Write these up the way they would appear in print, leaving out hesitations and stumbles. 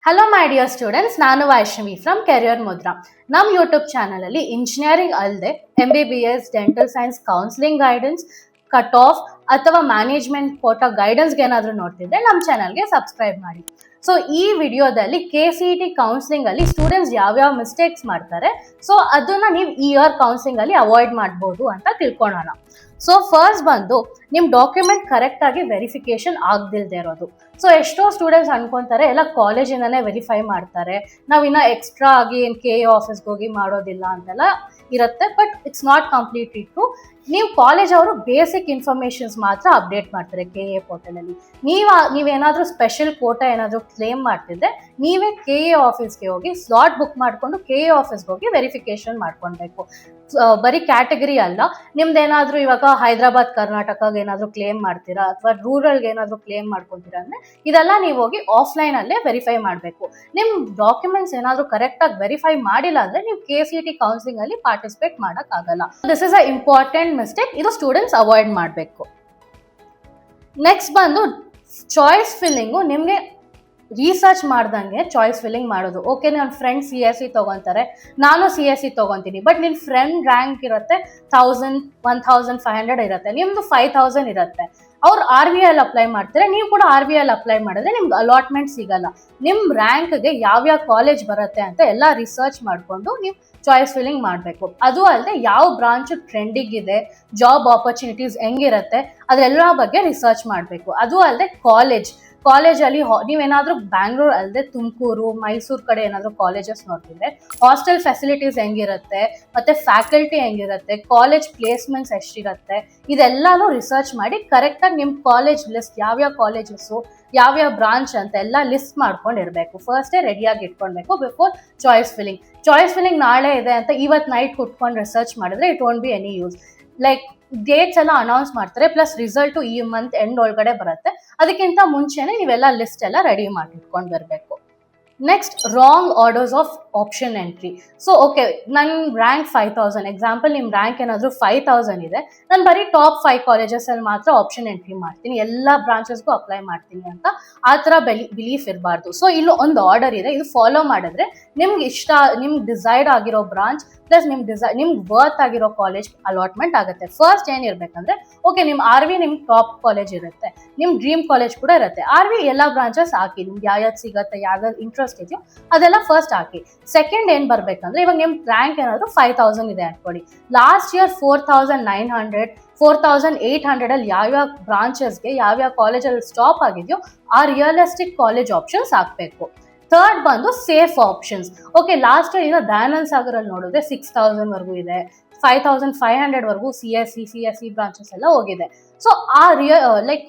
Hello my dear students, ನಾನು Vaishnavi from career Mudra. ನಮ್ಮ YouTube channel ಅಲ್ಲಿ ಇಂಜಿನಿಯರಿಂಗ್ ಅಲ್ಲದೆ MBBS, dental science, counselling guidance, cut off ಅಥವಾ management quota ಗೈಡೆನ್ಸ್ಗೆ ಏನಾದರೂ ನೋಡ್ತಿದ್ರೆ ನಮ್ಮ ಚಾನಲ್ಗೆ ಸಬ್ಸ್ಕ್ರೈಬ್ ಮಾಡಿ. ಸೊ ಈ ವಿಡಿಯೋದಲ್ಲಿ KCET ಕೌನ್ಸಿಲಿಂಗ್ ಅಲ್ಲಿ ಸ್ಟೂಡೆಂಟ್ಸ್ ಯಾವ್ಯಾವ ಮಿಸ್ಟೇಕ್ಸ್ ಮಾಡ್ತಾರೆ, ಸೊ ಅದನ್ನ ನೀವು ಈ ಇಯರ್ ಕೌನ್ಸಿಲಿಂಗ್ ಅಲ್ಲಿ ಅವಾಯ್ಡ್ ಮಾಡ್ಬೋದು ಅಂತ ತಿಳ್ಕೊಳ್ಳೋಣ. ಸೊ ಫಸ್ಟ್ ಬಂದು ನಿಮ್ಮ ಡಾಕ್ಯುಮೆಂಟ್ ಕರೆಕ್ಟ್ ಆಗಿ ವೆರಿಫಿಕೇಶನ್ ಆಗದಿಲ್ಲದೆ ಇರೋದು. ಸೊ ಎಷ್ಟೋ ಸ್ಟೂಡೆಂಟ್ಸ್ ಅನ್ಕೊಂತಾರೆ ಎಲ್ಲ ಕಾಲೇಜಿಂದನೇ ವೆರಿಫೈ ಮಾಡ್ತಾರೆ, ನಾವಿನ್ನ ಎಕ್ಸ್ಟ್ರಾ ಆಗಿ ಏನು KA ಆಫೀಸ್ಗೆ ಹೋಗಿ ಮಾಡೋದಿಲ್ಲ ಅಂತೆಲ್ಲ ಇರುತ್ತೆ. But it's not completely true. ನೀವು ಕಾಲೇಜ್ ಅವರು ಬೇಸಿಕ್ ಇನ್ಫಾರ್ಮೇಶನ್ಸ್ ಮಾತ್ರ ಅಪ್ಡೇಟ್ ಮಾಡ್ತಾರೆ KA ಪೋರ್ಟಲಲ್ಲಿ. ನೀವೇನಾದರೂ ಸ್ಪೆಷಲ್ ಕೋಟಾ ಏನಾದರೂ ಕ್ಲೇಮ್ ಮಾಡ್ತಿದ್ರೆ ನೀವೇ KA ಆಫೀಸ್ಗೆ ಹೋಗಿ ಸ್ಲಾಟ್ ಬುಕ್ ಮಾಡಿಕೊಂಡು KA ಆಫೀಸ್ಗೆ ಹೋಗಿ ವೆರಿಫಿಕೇಶನ್ ಮಾಡ್ಕೊಳ್ಬೇಕು. ಬರೀ ಕ್ಯಾಟಗರಿ ಅಲ್ಲ, ನಿಮ್ದೇನಾದರೂ ಇವಾಗ ಹೈದರಾಬಾದ್ ಕರ್ನಾಟಕಗೆ ಏನಾದರೂ ಕ್ಲೇಮ್ ಮಾಡ್ತೀರಾ ಅಥವಾ ರೂರಲ್ಗೆ ಏನಾದರೂ ಕ್ಲೇಮ್ ಮಾಡ್ಕೊತೀರಾ ಅಂದರೆ ಇದೆಲ್ಲ ನೀವು ಹೋಗಿ ಆಫ್ಲೈನಲ್ಲೇ ವೆರಿಫೈ ಮಾಡಬೇಕು. ನಿಮ್ಮ ಡಾಕ್ಯುಮೆಂಟ್ಸ್ ಏನಾದರೂ ಕರೆಕ್ಟಾಗಿ ವೆರಿಫೈ ಮಾಡಿಲ್ಲ ಅಂದರೆ ನೀವು KCET ಕೌನ್ಸಿಲಿಂಗ್ ಅಲ್ಲಿ ಪಾರ್ಟಿಸಿಪೇಟ್ ಮಾಡೋಕ್ಕಾಗಲ್ಲ. This is a important mistake, ಇದು ಸ್ಟೂಡೆಂಟ್ಸ್ ಅವಾಯ್ಡ್ ಮಾಡಬೇಕು. ನೆಕ್ಸ್ಟ್ ಬಂದು ಚಾಯ್ಸ್ ಫಿಲ್ಲಿಂಗು. ನಿಮಗೆ ರಿಸರ್ಚ್ ಮಾಡ್ದಂಗೆ ಚಾಯ್ಸ್ ಫಿಲ್ಲಿಂಗ್ ಮಾಡೋದು. ಓಕೆ, ನನ್ನ ಫ್ರೆಂಡ್ CSE ತೊಗೊತಾರೆ, ನಾನು CSE ತೊಗೊತೀನಿ, ಬಟ್ ನಿನ್ನ ಫ್ರೆಂಡ್ ರ್ಯಾಂಕ್ ಇರುತ್ತೆ 1000, 1500 ಇರುತ್ತೆ, ನಿಮ್ಮದು 5000 ಇರುತ್ತೆ. ಅವ್ರು RVL ಅಪ್ಲೈ ಮಾಡ್ತಾರೆ, ನೀವು ಕೂಡ RVL ಅಪ್ಲೈ ಮಾಡಿದ್ರೆ ನಿಮ್ಗೆ ಅಲಾಟ್ಮೆಂಟ್ ಸಿಗಲ್ಲ. ನಿಮ್ಮ ರ್ಯಾಂಕ್ಗೆ ಯಾವ್ಯಾವ ಕಾಲೇಜ್ ಬರುತ್ತೆ ಅಂತ ಎಲ್ಲ ರಿಸರ್ಚ್ ಮಾಡಿಕೊಂಡು ನೀವು ಚಾಯ್ಸ್ ಫಿಲ್ಲಿಂಗ್ ಮಾಡಬೇಕು. ಅದು ಅಲ್ಲದೆ ಯಾವ ಬ್ರಾಂಚು ಟ್ರೆಂಡಿಂಗ್ ಇದೆ, ಜಾಬ್ ಆಪರ್ಚುನಿಟೀಸ್ ಹೆಂಗಿರುತ್ತೆ ಅದೆಲ್ಲ ಬಗ್ಗೆ ರಿಸರ್ಚ್ ಮಾಡಬೇಕು. ಅದು ಅಲ್ಲದೆ ಕಾಲೇಜಲ್ಲಿ ನೀವೇನಾದರೂ ಬ್ಯಾಂಗ್ಳೂರ್ ಅಲ್ಲದೆ ತುಮಕೂರು, ಮೈಸೂರು ಕಡೆ ಏನಾದರೂ ಕಾಲೇಜಸ್ ನೋಡ್ತಿದ್ರೆ ಹಾಸ್ಟೆಲ್ ಫೆಸಿಲಿಟೀಸ್ ಹೆಂಗಿರುತ್ತೆ, ಮತ್ತು ಫ್ಯಾಕಲ್ಟಿ ಹೆಂಗಿರುತ್ತೆ, ಕಾಲೇಜ್ ಪ್ಲೇಸ್ಮೆಂಟ್ಸ್ ಎಷ್ಟಿರುತ್ತೆ, ಇದೆಲ್ಲನೂ ರಿಸರ್ಚ್ ಮಾಡಿ ಕರೆಕ್ಟಾಗಿ ನಿಮ್ಮ ಕಾಲೇಜ್ ಲಿಸ್ಟ್ ಯಾವ್ಯಾವ ಕಾಲೇಜಸ್ಸು ಯಾವ್ಯಾವ ಬ್ರಾಂಚ್ ಅಂತ ಎಲ್ಲ ಲಿಸ್ಟ್ ಮಾಡ್ಕೊಂಡಿರಬೇಕು. ಫಸ್ಟೇ ರೆಡಿಯಾಗಿ ಇಟ್ಕೊಳ್ಬೇಕು ಬಿಫೋರ್ ಚಾಯ್ಸ್ ಫಿಲ್ಲಿಂಗ್ ನಾಳೆ ಇದೆ ಅಂತ ಇವತ್ತು ನೈಟ್ ಕುತ್ಕೊಂಡು ರಿಸರ್ಚ್ ಮಾಡಿದ್ರೆ it won't be any use. Like dates ಎಲ್ಲ ಅನೌನ್ಸ್ ಮಾಡ್ತಾರೆ, ಪ್ಲಸ್ ರಿಸಲ್ಟು ಈ ಮಂತ್ ಎಂಡ್ ಒಳಗಡೆ ಬರುತ್ತೆ. ಅದಕ್ಕಿಂತ ಮುಂಚೆನೇ ನೀವೆಲ್ಲ ಲಿಸ್ಟ್ ಎಲ್ಲ ರೆಡಿ ಮಾಡಿ ಇಟ್ಕೊಂಡು ಬರಬೇಕು. Next, wrong orders of option entry. So okay, ನನ್ನ ರ್ಯಾಂಕ್ 5000, ಎಕ್ಸಾಂಪಲ್ ನಿಮ್ಮ ರ್ಯಾಂಕ್ ಏನಾದರೂ 5000 ಇದೆ, ನಾನು ಬರೀ ಟಾಪ್ 5 ಕಾಲೇಜಸಲ್ಲಿ ಮಾತ್ರ ಆಪ್ಷನ್ ಎಂಟ್ರಿ ಮಾಡ್ತೀನಿ, ಎಲ್ಲ ಬ್ರಾಂಚಸ್ಗೂ ಅಪ್ಲೈ ಮಾಡ್ತೀನಿ ಅಂತ ಆ ಥರ ಬಿಲೀಫ್ ಇರಬಾರ್ದು. ಸೊ ಇಲ್ಲಿ ಒಂದು ಆರ್ಡರ್ ಇದೆ, ಇದು ಫಾಲೋ ಮಾಡಿದ್ರೆ ನಿಮ್ಗೆ ಡಿಸೈಡ್ ಆಗಿರೋ ಬ್ರಾಂಚ್ ಪ್ಲಸ್ ನಿಮ್ಗೆ ವರ್ತ್ ಆಗಿರೋ ಕಾಲೇಜ್ ಅಲಾಟ್ಮೆಂಟ್ ಆಗುತ್ತೆ. ಫಸ್ಟ್ ಏನಿರ್ಬೇಕಂದ್ರೆ, ಓಕೆ ನಿಮ್ಮ RV ನಿಮ್ಗೆ ಟಾಪ್ ಕಾಲೇಜ್ ಇರುತ್ತೆ, ನಿಮ್ಮ ಡ್ರೀಮ್ ಕಾಲೇಜ್ ಕೂಡ ಇರುತ್ತೆ. RV ಎಲ್ಲ ಬ್ರಾಂಚಸ್ ಹಾಕಿ, ನಿಮ್ಗೆ ಯಾವ್ದು ಸಿಗುತ್ತೆ, ಯಾವ್ದಾದ್ರು ಇಂಟ್ರೆಸ್ಟ್ ಇದೆಯೋ ಅದೆಲ್ಲ ಫಸ್ಟ್ ಹಾಕಿ. ಸೆಕೆಂಡ್ ಏನು ಬರಬೇಕಂದ್ರೆ, ಇವಾಗ ನಿಮ್ಮ ರ್ಯಾಂಕ್ ಏನಾದರೂ 5000 ಇದೆ ಅನ್ಕೊಳ್ಳಿ, ಲಾಸ್ಟ್ ಇಯರ್ 4900, 4800 ಅಲ್ಲಿ ಯಾವ್ಯಾವ ಬ್ರಾಂಚಸ್ಗೆ ಯಾವ್ಯಾವ ಕಾಲೇಜಲ್ಲಿ ಸ್ಟಾಪ್ ಆಗಿದೆಯೋ ಆ ರಿಯಲಿಸ್ಟಿಕ್ ಕಾಲೇಜ್ ಆಪ್ಷನ್ಸ್ ಹಾಕಬೇಕು. ಥರ್ಡ್ ಬಂದು safe options. Okay, last year ಈಗ ದಯಾನಂದ ಸಾಗರಲ್ಲಿ ನೋಡಿದ್ರೆ 6000 ಇದೆ, 5500 CSE ಬ್ರಾಂಚಸ್ ಎಲ್ಲ ಹೋಗಿದೆ. ಸೊ ಆ ಲೈಕ್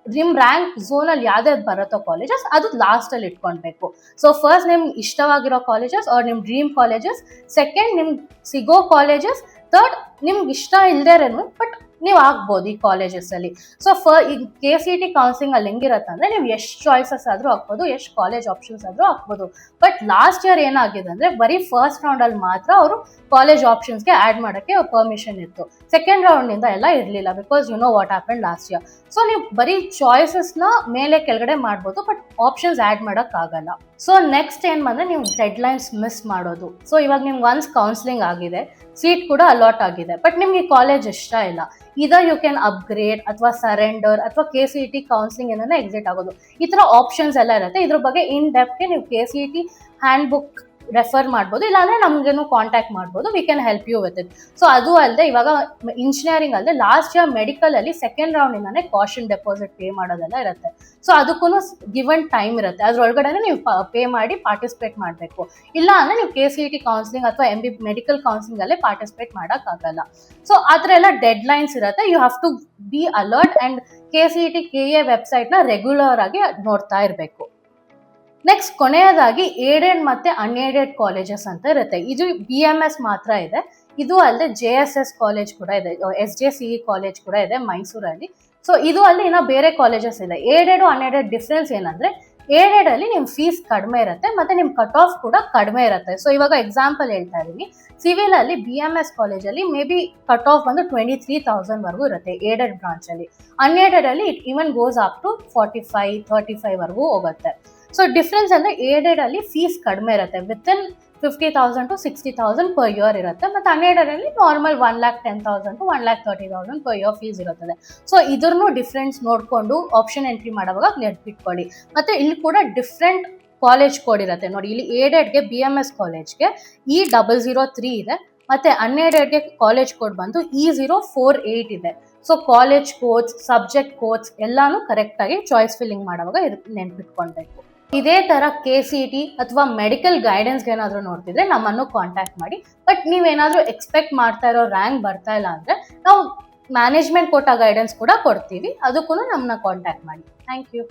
ನಿಮ್ಮ ರ್ಯಾಂಕ್ ಝೋನಲ್ಲಿ ಯಾವ್ದಾವ್ದು ಬರುತ್ತೋ ಕಾಲೇಜಸ್ ಅದು ಲಾಸ್ಟಲ್ಲಿ ಇಟ್ಕೊಳ್ಬೇಕು. ಸೊ ಫಸ್ಟ್ ನಿಮ್ಗೆ ಇಷ್ಟವಾಗಿರೋ ಕಾಲೇಜಸ್ ಆರ್ ನಿಮ್ಮ ಡ್ರೀಮ್ ಕಾಲೇಜಸ್, ಸೆಕೆಂಡ್ ನಿಮ್ಗೆ ಸಿಗೋ ಕಾಲೇಜಸ್, ಥರ್ಡ್ ನಿಮ್ಗೆ ಇಷ್ಟ ಇಲ್ಲದೇ ಇರೋನು ಬಟ್ ನೀವು ಆಗ್ಬೋದು ಈ ಕಾಲೇಜಸಲ್ಲಿ. ಸೊ ಈಗ KCET ಕೌನ್ಸಿಲಿಂಗ್ ಅಲ್ಲಿ ಹೆಂಗಿರುತ್ತೆ ಅಂದರೆ, ನೀವು ಎಷ್ಟು ಚಾಯ್ಸಸ್ ಆದರೂ ಹಾಕ್ಬೋದು, ಎಷ್ಟು ಕಾಲೇಜ್ ಆಪ್ಷನ್ಸ್ ಆದರೂ ಹಾಕ್ಬೋದು. ಬಟ್ ಲಾಸ್ಟ್ ಇಯರ್ ಏನಾಗಿದೆ ಅಂದರೆ, ಬರೀ ಫಸ್ಟ್ ರೌಂಡಲ್ಲಿ ಮಾತ್ರ ಅವರು ಕಾಲೇಜ್ ಆಪ್ಷನ್ಸ್ಗೆ ಆ್ಯಡ್ ಮಾಡೋಕ್ಕೆ ಪರ್ಮಿಷನ್ ಇತ್ತು, ಸೆಕೆಂಡ್ ರೌಂಡಿಂದ ಎಲ್ಲ ಇರಲಿಲ್ಲ. Because you know what happen last year. So ನೀವು ಬರೀ ಚಾಯ್ಸಸ್ನ ಮೇಲೆ ಕೆಳಗಡೆ ಮಾಡ್ಬೋದು, ಬಟ್ ಆಪ್ಷನ್ಸ್ ಆ್ಯಡ್ ಮಾಡೋಕ್ಕಾಗಲ್ಲ. ಸೊ ನೆಕ್ಸ್ಟ್ ಏನು ಬಂದರೆ, ನೀವು ಡೆಡ್ಲೈನ್ಸ್ ಮಿಸ್ ಮಾಡೋದು. ಸೊ ಇವಾಗ ನಿಮ್ಗೆ ಒನ್ಸ್ ಕೌನ್ಸಿಲಿಂಗ್ ಆಗಿದೆ, ಸೀಟ್ ಕೂಡ ಅಲಾಟ್ ಆಗಿದೆ, ಬಟ್ ನಿಮ್ಗೆ ಕಾಲೇಜ್ ಇಷ್ಟ ಇಲ್ಲ, ಇದರ್ ಯು ಕ್ಯಾನ್ ಅಪ್ಗ್ರೇಡ್ ಅಥವಾ ಸರೆಂಡರ್ ಅಥವಾ KCET ಕೌನ್ಸಿಲಿಂಗ್ ಏನೋ ಎಕ್ಸಿಟ್ ಆಗೋದು. ಈ ಥರ ಆಪ್ಷನ್ಸ್ ಎಲ್ಲ ಇರುತ್ತೆ. ಇದ್ರ ಬಗ್ಗೆ ಇನ್ ಡೆಪ್ತ್ಗೆ ನೀವು KCET ಹ್ಯಾಂಡ್ ಬುಕ್ ರೆಫರ್ ಮಾಡ್ಬೋದು, ಇಲ್ಲಾಂದರೆ ನಮಗೇನು ಕಾಂಟ್ಯಾಕ್ಟ್ ಮಾಡ್ಬೋದು, we can help you with it. So ಅದು ಅಲ್ಲದೆ ಇವಾಗ ಇಂಜಿನಿಯರಿಂಗ್ ಅಲ್ಲದೆ ಲಾಸ್ಟ್ ಇಯರ್ ಮೆಡಿಕಲಲ್ಲಿ ಸೆಕೆಂಡ್ ರೌಂಡಿಂದಾನೆ ಕಾಷನ್ ಡೆಪಾಸಿಟ್ ಪೇ ಮಾಡೋದೆಲ್ಲ ಇರುತ್ತೆ. ಸೊ ಅದಕ್ಕೂ ಗಿವನ್ ಟೈಮ್ ಇರುತ್ತೆ, ಅದ್ರೊಳಗಡೆ ನೀವು ಪೇ ಮಾಡಿ ಪಾರ್ಟಿಸಿಪೇಟ್ ಮಾಡಬೇಕು. ಇಲ್ಲ ಅಂದರೆ ನೀವು KCET ಕೌನ್ಸಿಲಿಂಗ್ ಅಥವಾ ಮೆಡಿಕಲ್ ಕೌನ್ಸಿಲಿಂಗಲ್ಲೇ ಪಾರ್ಟಿಸಿಪೇಟ್ ಮಾಡೋಕ್ಕಾಗಲ್ಲ. ಸೊ ಆ ಥರ ಎಲ್ಲ ಡೆಡ್ಲೈನ್ಸ್ ಇರುತ್ತೆ. You have to be alert and KCET KA ವೆಬ್ಸೈಟ್ನ ರೆಗ್ಯುಲರ್ ಆಗಿ ನೋಡ್ತಾ ಇರಬೇಕು. ನೆಕ್ಸ್ಟ್ ಕೊನೆಯದಾಗಿ ಏಡೆಡ್ ಮತ್ತು ಅನ್ಏಡೆಡ್ ಕಾಲೇಜಸ್ ಅಂತ ಇರುತ್ತೆ. ಇದು BMS ಮಾತ್ರ ಇದೆ, ಇದು ಅಲ್ಲದೆ JSS ಕಾಲೇಜ್ ಕೂಡ ಇದೆ, SJCE ಕಾಲೇಜ್ ಕೂಡ ಇದೆ ಮೈಸೂರಲ್ಲಿ. ಸೊ ಇದು ಅಲ್ಲಿ ಇನ್ನೂ ಬೇರೆ ಕಾಲೇಜಸ್ ಇದೆ. ಏಡೆಡ್ ಅನ್ಏಡೆಡ್ ಡಿಫ್ರೆನ್ಸ್ ಏನಂದರೆ, ಏಡೆಡಲ್ಲಿ ನಿಮ್ಮ ಫೀಸ್ ಕಡಿಮೆ ಇರುತ್ತೆ ಮತ್ತು ನಿಮ್ಮ ಕಟ್ ಆಫ್ ಕೂಡ ಕಡಿಮೆ ಇರುತ್ತೆ. ಸೊ ಇವಾಗ ಎಕ್ಸಾಂಪಲ್ ಹೇಳ್ತಾ ಇದ್ದೀನಿ, ಸಿವಿಲಲ್ಲಿ BMS ಕಾಲೇಜಲ್ಲಿ ಮೇ ಬಿ ಕಟ್ ಆಫ್ ಬಂದು 23,000 ಇರುತ್ತೆ ಏಡೆಡ್ ಬ್ರಾಂಚಲ್ಲಿ. ಅನ್ಏಡೆಡಲ್ಲಿ it even goes up to 45-35 ಹೋಗುತ್ತೆ. ಸೊ ಡಿಫ್ರೆನ್ಸ್ ಅಂದರೆ ಏಡೆಡ್ ಅಲ್ಲಿ ಫೀಸ್ ಕಡಿಮೆ ಇರುತ್ತೆ, ವಿತಿನ್ 50,000 to 60,000 ಪರ್ ಇಯರ್ ಇರುತ್ತೆ. ಮತ್ತು ಅನ್ಏಡೆಡಲ್ಲಿ normal 1,10,000 to 1,30,000 per year fees ಇರುತ್ತದೆ. ಸೊ ಇದ್ರನ್ನೂ ಡಿಫ್ರೆನ್ಸ್ ನೋಡಿಕೊಂಡು ಆಪ್ಷನ್ ಎಂಟ್ರಿ ಮಾಡುವಾಗ ನೆನ್ಪಿಟ್ಕೊಳ್ಳಿ. ಮತ್ತು ಇಲ್ಲಿ ಕೂಡ ಡಿಫ್ರೆಂಟ್ ಕಾಲೇಜ್ ಕೋಡ್ ಇರುತ್ತೆ ನೋಡಿ. ಇಲ್ಲಿ ಏಡೆಡ್ಗೆ BMS ಕಾಲೇಜ್ಗೆ E003 ಇದೆ, ಮತ್ತು ಅನ್ಏಡೆಡ್ಗೆ ಕಾಲೇಜ್ ಕೋಡ್ ಬಂದು E048 ಇದೆ. So college codes, subject codes ಎಲ್ಲಾನು ಕರೆಕ್ಟಾಗಿ ಚಾಯ್ಸ್ ಫಿಲ್ಲಿಂಗ್ ಮಾಡುವಾಗ ನೆನ್ಪಿಟ್ಕೊಳ್ಬೇಕು. ಇದೇ ಥರ KCET ಅಥವಾ ಮೆಡಿಕಲ್ ಗೈಡೆನ್ಸ್ಗೆ ಏನಾದರೂ ನೋಡ್ತಿದ್ರೆ ನಮ್ಮನ್ನು ಕಾಂಟ್ಯಾಕ್ಟ್ ಮಾಡಿ. ಬಟ್ ನೀವೇನಾದರೂ ಎಕ್ಸ್ಪೆಕ್ಟ್ ಮಾಡ್ತಾ ಇರೋ ರ್ಯಾಂಕ್ ಬರ್ತಾ ಇಲ್ಲ ಅಂದರೆ ನಾವು ಮ್ಯಾನೇಜ್ಮೆಂಟ್ ಕೋಟಾ ಗೈಡೆನ್ಸ್ ಕೂಡ ಕೊಡ್ತೀವಿ, ಅದಕ್ಕೂ ನಮ್ಮನ್ನ ಕಾಂಟ್ಯಾಕ್ಟ್ ಮಾಡಿ. Thank you.